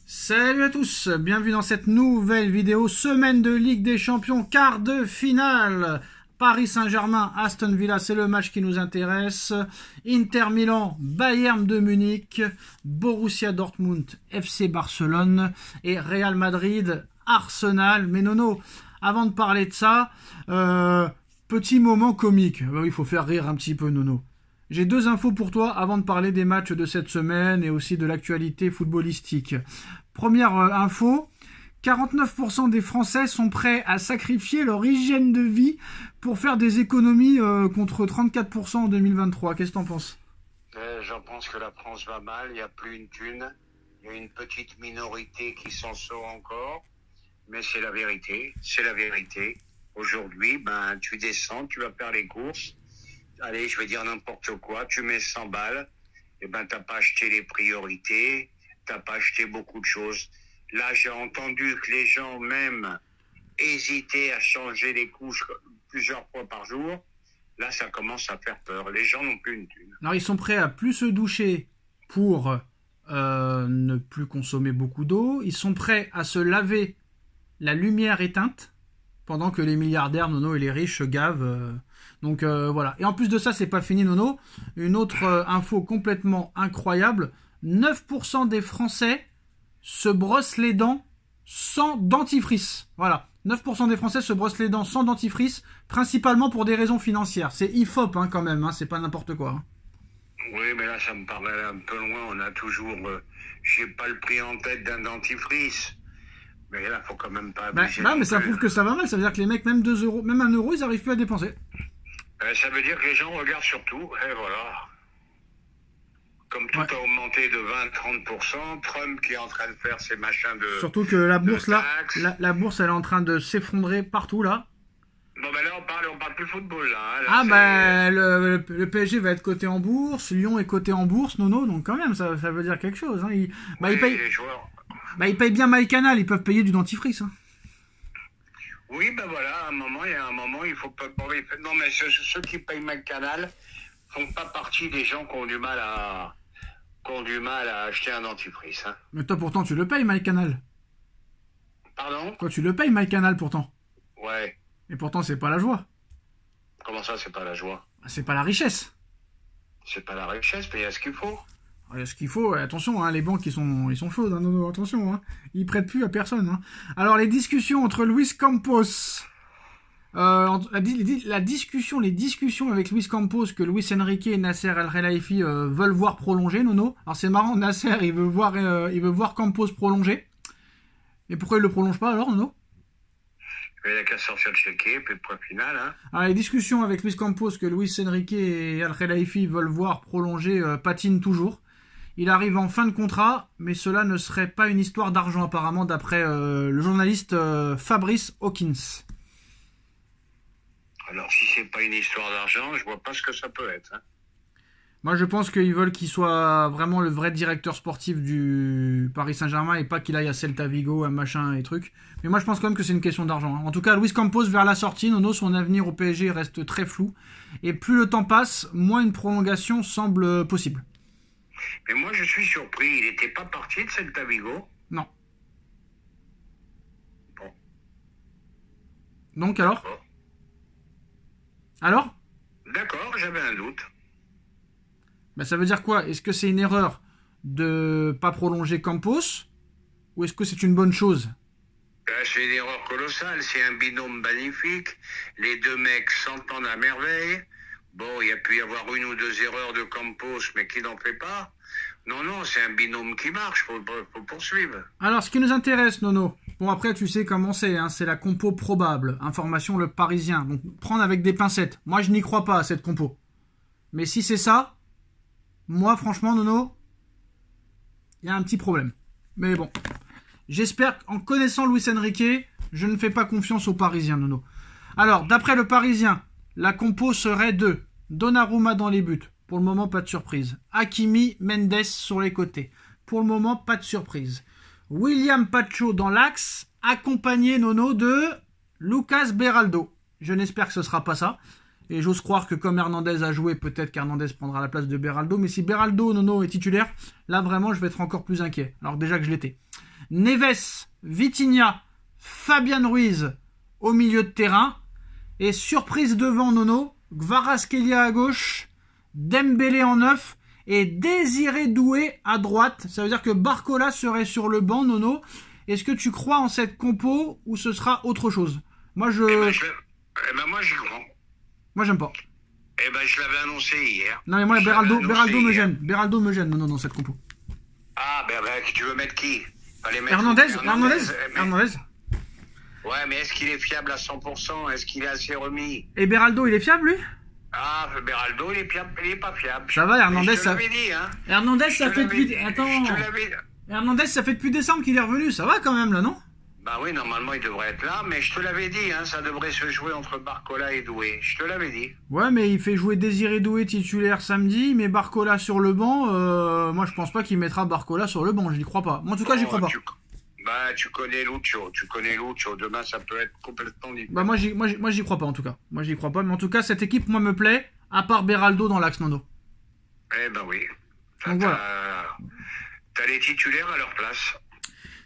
Salut à tous, bienvenue dans cette nouvelle vidéo, semaine de Ligue des Champions, quart de finale. Paris Saint-Germain, Aston Villa, c'est le match qui nous intéresse. Inter Milan, Bayern de Munich, Borussia Dortmund, FC Barcelone et Real Madrid, Arsenal. Mais Nono, avant de parler de ça, petit moment comique. Il faut faire rire un petit peu Nono. J'ai deux infos pour toi avant de parler des matchs de cette semaine et aussi de l'actualité footballistique. Première info, 49% des Français sont prêts à sacrifier leur hygiène de vie pour faire des économies contre 34% en 2023. Qu'est-ce que t'en penses ? J'en pense que la France va mal, il n'y a plus une thune. Il y a une petite minorité qui s'en sort encore, mais c'est la vérité, c'est la vérité. Aujourd'hui, tu descends, tu vas faire les courses. Allez, je vais dire n'importe quoi, tu mets 100 balles, et t'as pas acheté les priorités, t'as pas acheté beaucoup de choses. Là, j'ai entendu que les gens même hésitaient à changer les couches plusieurs fois par jour. Là, ça commence à faire peur. Les gens n'ont plus une thune. Alors, ils sont prêts à plus se doucher pour ne plus consommer beaucoup d'eau. Ils sont prêts à se laver la lumière éteinte pendant que les milliardaires, Nono, et les riches se gavent. Donc voilà. Et en plus de ça, c'est pas fini, Nono. Une autre info complètement incroyable. 9% des Français se brossent les dents sans dentifrice. Voilà. 9% des Français se brossent les dents sans dentifrice, principalement pour des raisons financières. C'est IFOP quand même, c'est pas n'importe quoi. Oui, mais là, ça me paraît un peu loin. On a toujours... j'ai pas le prix en tête d'un dentifrice. Mais là, faut quand même pas abuser. Mais ça prouve que ça va mal. Ça veut dire que les mecs, même 2 euros, même 1 euro, ils arrivent plus à dépenser. Ça veut dire que les gens regardent surtout. Et voilà. Comme tout a augmenté de 20-30%, Trump qui est en train de faire ses machins de... Surtout que la bourse, là, la bourse, elle est en train de s'effondrer partout, là. Bon, là, on parle plus football, là. Le PSG va être coté en bourse, Lyon est coté en bourse, Nono, donc quand même, ça veut dire quelque chose. Ils payent bien MyCanal, ils peuvent payer du dentifrice. Oui, voilà, à un moment, il faut pas... Non, mais ceux qui payent MyCanal font pas partie des gens qui ont du mal à acheter un dentifrice. Mais toi, pourtant, tu le payes, MyCanal. Pardon ? Toi, tu le payes, MyCanal, pourtant. Ouais. Et pourtant, c'est pas la joie. Comment ça, c'est pas la joie ? C'est pas la richesse. C'est pas la richesse, mais il y a ce qu'il faut. Il y a ce qu'il faut, attention, les banques, ils sont chaudes, non, attention, ils prêtent plus à personne. Alors, les discussions entre Luis Campos... les discussions avec Luis Campos que Luis Enrique et Nasser Al-Khelaifi veulent voir prolonger, Nono. Alors c'est marrant, Nasser il veut voir Campos prolonger. Et pourquoi il le prolonge pas alors, Nono ? Il n'y a qu'à sortir le chéquier, puis le point final. Alors les discussions avec Luis Campos que Luis Enrique et Al-Khelaifi veulent voir prolonger patinent toujours. Il arrive en fin de contrat, mais cela ne serait pas une histoire d'argent apparemment d'après le journaliste Fabrice Hawkins. Alors, si c'est pas une histoire d'argent, je vois pas ce que ça peut être. Moi, je pense qu'ils veulent qu'il soit vraiment le vrai directeur sportif du Paris Saint-Germain et pas qu'il aille à Celta Vigo, un machin et truc. Mais moi, je pense quand même que c'est une question d'argent. En tout cas, Luis Campos, vers la sortie, Nono, son avenir au PSG reste très flou. Et plus le temps passe, moins une prolongation semble possible. Mais moi, je suis surpris. Il n'était pas parti de Celta Vigo ? Non. Bon. Donc, alors ? Alors ? D'accord, j'avais un doute. Ça veut dire quoi ? Est-ce que c'est une erreur de pas prolonger Campos ? Ou est-ce que c'est une bonne chose ? C'est une erreur colossale. C'est un binôme magnifique. Les deux mecs s'entendent à merveille. Bon, il y a pu y avoir 1 ou 2 erreurs de Campos, mais qui n'en fait pas. Non, c'est un binôme qui marche. Faut poursuivre. Alors, ce qui nous intéresse, Nono. Bon, après, tu sais comment c'est la compo probable. Information Le Parisien. Donc, prendre avec des pincettes. Moi, je n'y crois pas à cette compo. Mais si c'est ça, moi, franchement, Nono, il y a un petit problème. Mais bon, j'espère qu'en connaissant Luis Enrique, je ne fais pas confiance aux Parisiens, Nono. Alors, d'après Le Parisien, la compo serait de Donnarumma dans les buts. Pour le moment, pas de surprise. Hakimi, Mendes sur les côtés. Pour le moment, pas de surprise. William Pacho dans l'axe, accompagné, Nono, de Lucas Beraldo. Je n'espère que ce sera pas ça. Et j'ose croire que comme Hernandez a joué, peut-être qu'Hernandez prendra la place de Beraldo. Mais si Beraldo, Nono, est titulaire, là vraiment, je vais être encore plus inquiet. Alors déjà que je l'étais. Neves, Vitinha, Fabian Ruiz au milieu de terrain. Et surprise devant, Nono, Kvaratskhelia à gauche, Dembélé en 9 et Désiré Doué à droite. Ça veut dire que Barcola serait sur le banc, Nono. Est-ce que tu crois en cette compo ou ce sera autre chose? Moi, moi, j'y crois. Moi, j'aime pas. Je l'avais annoncé hier. Non, mais moi, Beraldo me gêne. Beraldo me gêne, non, dans cette compo. Ah, tu veux mettre qui? Hernandez. Ouais, mais est-ce qu'il est fiable à 100%? Est-ce qu'il est assez remis? Et Beraldo, il est fiable, lui? Ah, Beraldo, il est pas fiable. Ça va, Hernandez, ça... dit, hein. Hernandez, ça fait depuis... Attends. Hernandez, ça fait depuis décembre qu'il est revenu. Ça va quand même, là, non? Bah oui, normalement, il devrait être là, mais je te l'avais dit, hein, ça devrait se jouer entre Barcola et Doué. Je te l'avais dit. Ouais, mais il fait jouer Désiré Doué titulaire samedi, mais Barcola sur le banc. Moi, je pense pas qu'il mettra Barcola sur le banc, je n'y crois pas. Moi, en tout cas, j'y crois pas. Tu connais Lucho, demain, ça peut être complètement différent. Bah, moi, j'y crois pas, en tout cas. Moi, j'y crois pas, mais en tout cas, cette équipe, moi, me plaît, à part Beraldo dans l'axe, Nono. Eh ben oui. Donc, voilà. T'as les titulaires à leur place.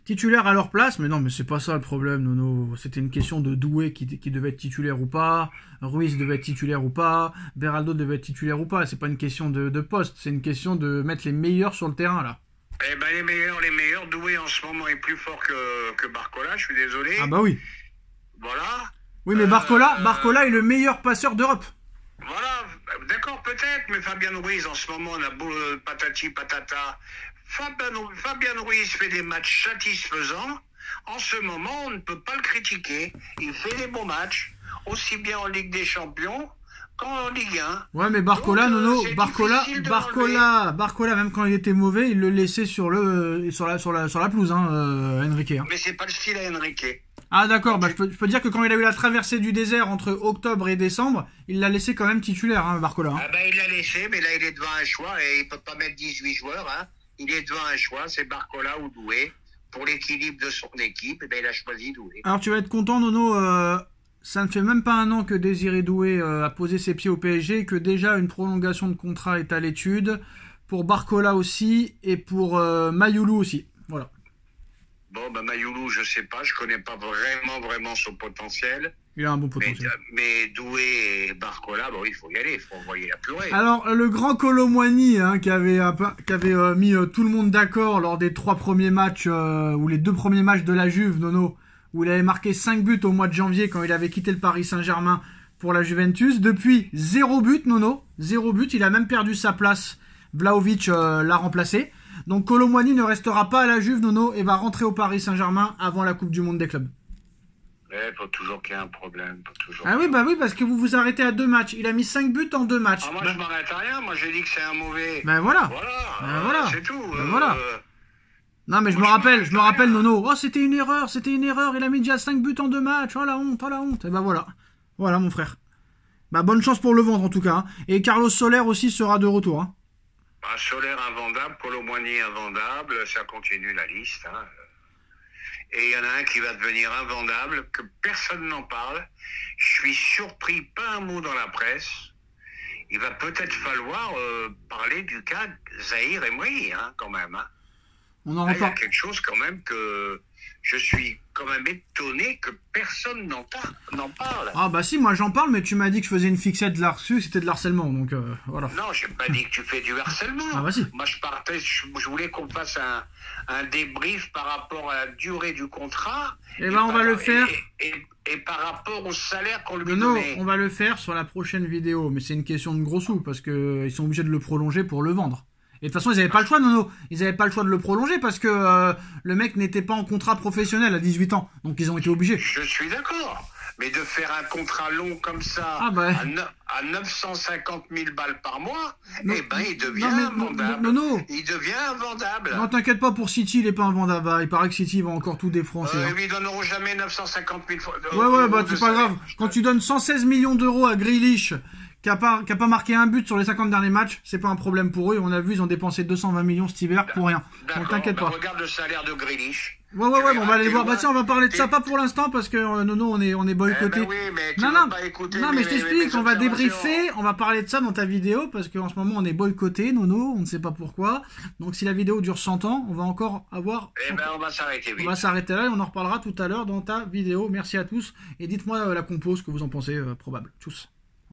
Titulaire à leur place, mais non, mais c'est pas ça le problème, Nono. C'était une question de Doué qui devait être titulaire ou pas, Ruiz devait être titulaire ou pas, Beraldo devait être titulaire ou pas. C'est pas une question de poste, c'est une question de mettre les meilleurs sur le terrain, là. Eh ben les meilleurs. Doué en ce moment est plus fort que Barcola, je suis désolé. Ah bah oui. Voilà. Oui, mais Barcola est le meilleur passeur d'Europe. Voilà, d'accord, peut-être, mais Fabian Ruiz en ce moment, on a beau patati patata. Fabian Ruiz fait des matchs satisfaisants. En ce moment, on ne peut pas le critiquer. Il fait des bons matchs, aussi bien en Ligue des Champions qu'en Ligue 1. Ouais, mais Barcola, Nono, Barcola, même quand il était mauvais, il le laissait sur la pelouse, Enrique. Hein. Mais c'est pas le style à Enrique. Ah d'accord, bah, je peux dire que quand il a eu la traversée du désert entre octobre et décembre, il l'a laissé quand même titulaire, Barcola. Hein. Ah bah il l'a laissé, mais là il est devant un choix et il peut pas mettre 18 joueurs. Hein. Il est devant un choix, c'est Barcola ou Doué. Pour l'équilibre de son équipe, il a choisi Doué. Alors tu vas être content, Nono, ça ne fait même pas un an que Désiré Doué a posé ses pieds au PSG et que déjà une prolongation de contrat est à l'étude, pour Barcola aussi et pour Mayoulou aussi. Voilà. Bon, Mayoulou, je sais pas, je connais pas vraiment son potentiel. Il a un bon potentiel. Mais Doué et Barcola, il faut y aller, il faut envoyer la purée. Alors, le grand Kolo Muani, qui avait mis tout le monde d'accord lors des 3 premiers matchs, ou les 2 premiers matchs de la Juve, Nono, où il avait marqué 5 buts au mois de janvier quand il avait quitté le Paris Saint-Germain pour la Juventus. Depuis, 0 but, Nono. 0 but, il a même perdu sa place. Vlahovic l'a remplacé. Donc Kolo Muani ne restera pas à la Juve, Nono, et va rentrer au Paris Saint-Germain avant la Coupe du Monde des clubs. Faut toujours qu'il y ait un problème. Oui, parce que vous vous arrêtez à 2 matchs. Il a mis 5 buts en 2 matchs. Moi, je m'arrête à rien. Moi, j'ai dit que c'est un mauvais... Voilà. C'est tout. Voilà. Non, mais je me rappelle, Nono. Oh, c'était une erreur. Il a mis déjà 5 buts en 2 matchs. Oh, la honte. Et voilà. Voilà, mon frère. Bonne chance pour le vendre, en tout cas. Hein. Et Carlos Soler aussi sera de retour. Hein. Soler invendable, Kolo Muani invendable, ça continue la liste. Hein. Et il y en a un qui va devenir invendable, que personne n'en parle. Je suis surpris, pas un mot dans la presse. Il va peut-être falloir parler du cas Zahir Emery, quand même. Hein. On en Là, il y a reparle. quelque chose quand même que je suis quand même étonné que personne n'en parle. Ah bah si, moi j'en parle, mais tu m'as dit que je faisais une fixette là-dessus, c'était de l'harcèlement, donc voilà. Non, j'ai pas dit que tu fais du harcèlement. Ah bah si. Moi je voulais qu'on fasse un débrief par rapport à la durée du contrat. On va le faire. Et par rapport au salaire qu'on lui Non, donnait. on va le faire sur la prochaine vidéo, mais c'est une question de gros sous, parce que ils sont obligés de le prolonger pour le vendre. Et de toute façon, ils n'avaient pas le choix, Nono. Ils n'avaient pas le choix de le prolonger parce que le mec n'était pas en contrat professionnel à 18 ans. Donc ils ont été obligés. Je suis d'accord. Mais de faire un contrat long comme ça, à 950 000 balles par mois, il devient invendable. Il devient invendable. Non, t'inquiète pas, pour City, il est pas invendable. Il paraît que City va encore tout défoncer. Ils lui donneront jamais 950 000 Ouais, c'est pas grave. Quand tu donnes 116 millions d'euros à Grealish, qui a pas marqué un but sur les 50 derniers matchs, c'est pas un problème pour eux. On a vu, ils ont dépensé 220 millions cet hiver pour rien. Donc t'inquiète pas. Regarde le salaire de Grealish. Ouais, on va aller voir. Bah tiens, on va parler de ça, pas pour l'instant, parce que Nono, on est boycotté. Oui, mais tu vas pas écouter mais je t'explique, on va débriefer, on va parler de ça dans ta vidéo, parce qu'en ce moment, on est boycotté, Nono, on ne sait pas pourquoi. Donc si la vidéo dure 100 ans, on va encore avoir... on va s'arrêter vite. On va s'arrêter là et on en reparlera tout à l'heure dans ta vidéo. Merci à tous, et dites-moi la compo, ce que vous en pensez, probable. Tchuss.